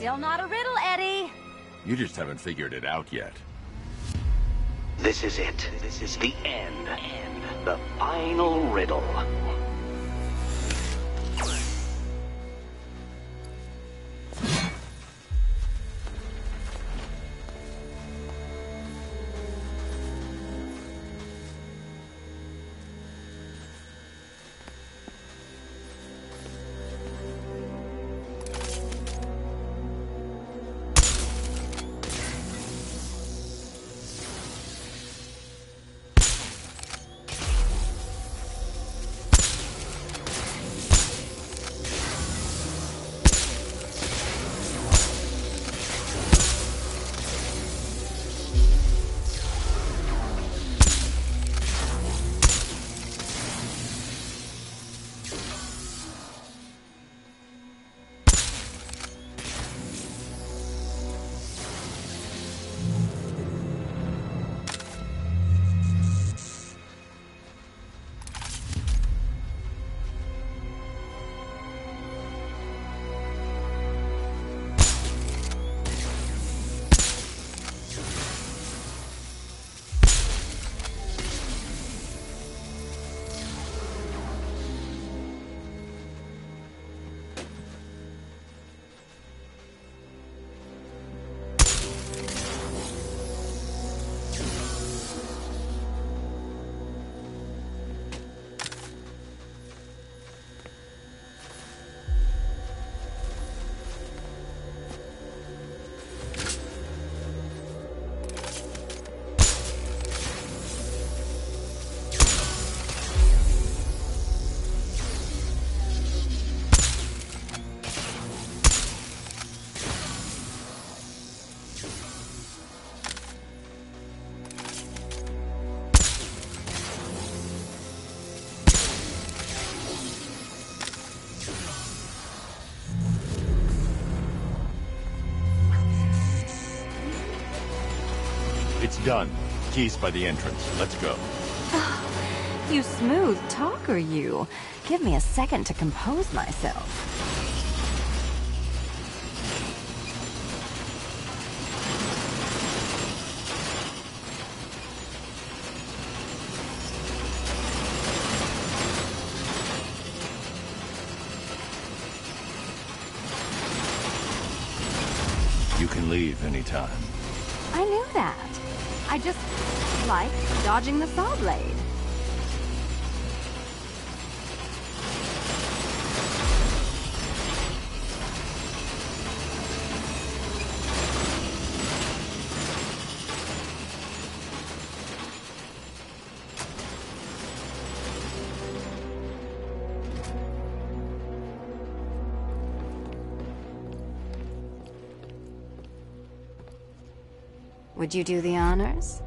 [SPEAKER 2] Still not a riddle, Eddie.
[SPEAKER 4] You just haven't figured it out yet.
[SPEAKER 1] This is it. This is the end. The final riddle.
[SPEAKER 4] It's done. Keys by the entrance. Let's go.
[SPEAKER 2] You smooth talker, you. Give me a second to compose myself.
[SPEAKER 4] You can leave anytime.
[SPEAKER 2] I knew that. I just like dodging the saw blade. Would you do the honors?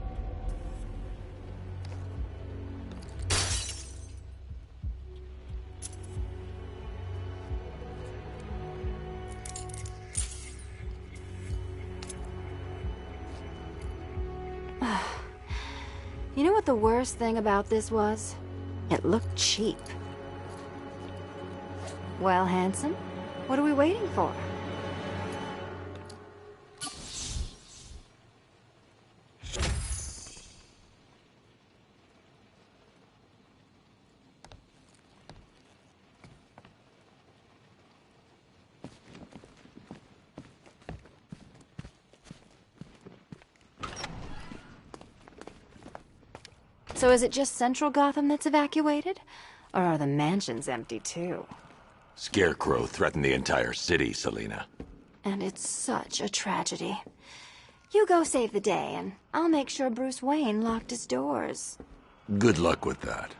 [SPEAKER 2] You know what the worst thing about this was? It looked cheap. Well, handsome, what are we waiting for? So is it just Central Gotham that's evacuated? Or are the mansions empty too?
[SPEAKER 11] Scarecrow threatened the entire city, Selina.
[SPEAKER 2] And it's such a tragedy. You go save the day, and I'll make sure Bruce Wayne locked his doors.
[SPEAKER 11] Good luck with that.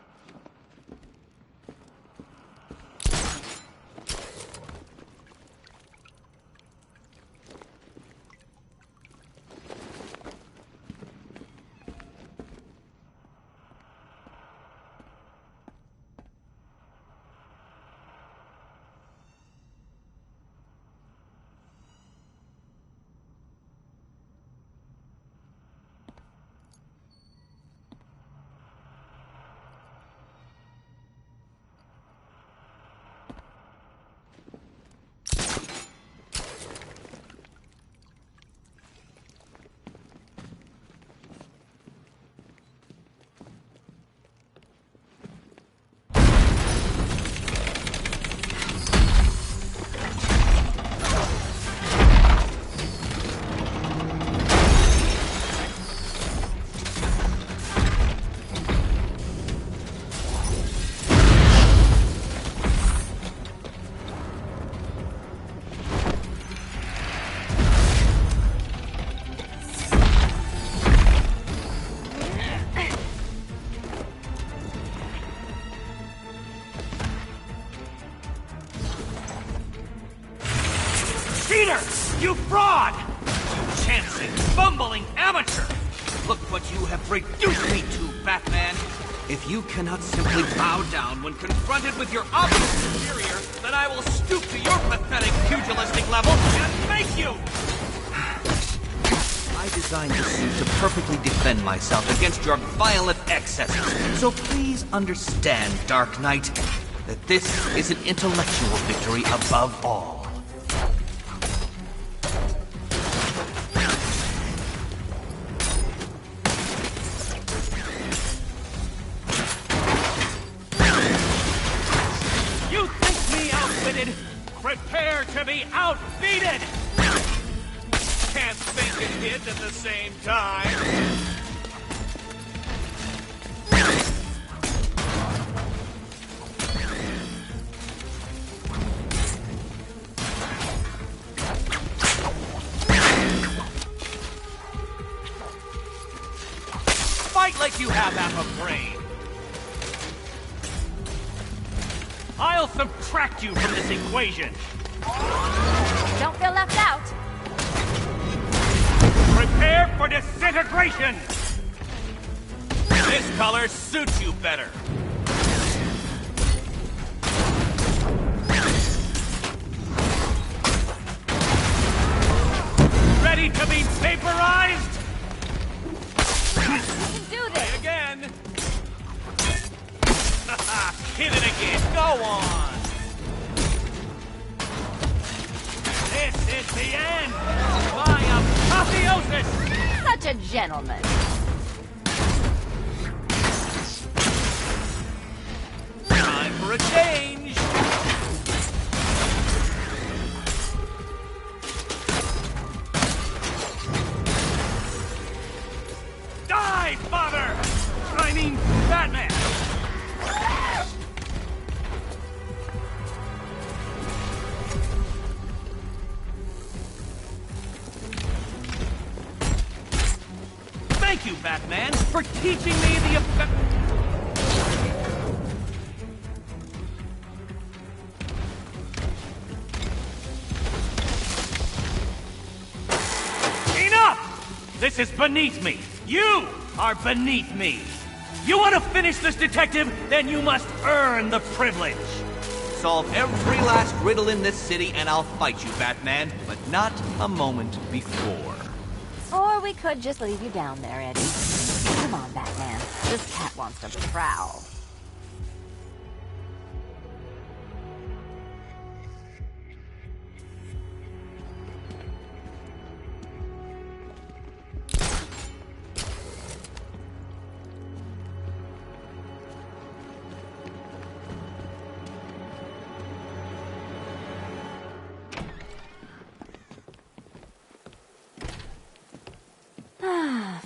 [SPEAKER 1] you have reduced me to, Batman. If you cannot simply bow down when confronted with your obvious superior, then I will stoop to your pathetic pugilistic level and make you! I designed this suit to perfectly defend myself against your violent excesses. So please understand, Dark Knight, that this is an intellectual victory above all.
[SPEAKER 12] Prepare to be outbeaten! Can't think and hit at the same time. Fight like you have half a brain. I'll subtract you from this equation.
[SPEAKER 2] Don't feel left out.
[SPEAKER 12] Prepare for disintegration. This color suits you better. Ready to be vaporized?
[SPEAKER 2] You can do this.
[SPEAKER 12] Again. Hit it again. Go on. This is the end. My apotheosis.
[SPEAKER 2] Such a gentleman.
[SPEAKER 12] Time for a change. Die, father! I mean, Batman! Thank you, Batman, for teaching me the effect. Enough! This is beneath me. You are beneath me. You want to finish this, detective? Then you must earn the privilege. Solve every last riddle in this city and I'll fight you, Batman, but not a moment before.
[SPEAKER 2] Or we could just leave you down there, Eddie. Come on, Batman. This cat wants to prowl.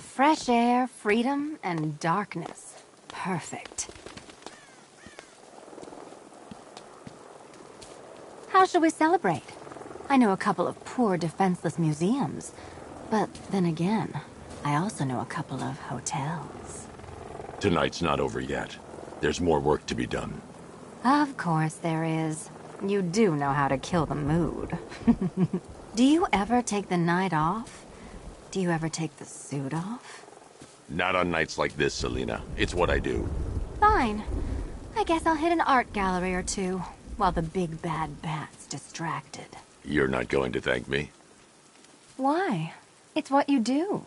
[SPEAKER 2] Fresh air, freedom, and darkness. Perfect. How shall we celebrate? I know a couple of poor, defenseless museums. But then again, I also know a couple of hotels.
[SPEAKER 11] Tonight's not over yet. There's more work to be done.
[SPEAKER 2] Of course there is. You do know how to kill the mood. Do you ever take the night off? Do you ever take the suit off?
[SPEAKER 11] Not on nights like this, Selina. It's what I do.
[SPEAKER 2] Fine. I guess I'll hit an art gallery or two, while the big bad bat's distracted.
[SPEAKER 11] You're not going to thank me?
[SPEAKER 2] Why? It's what you do.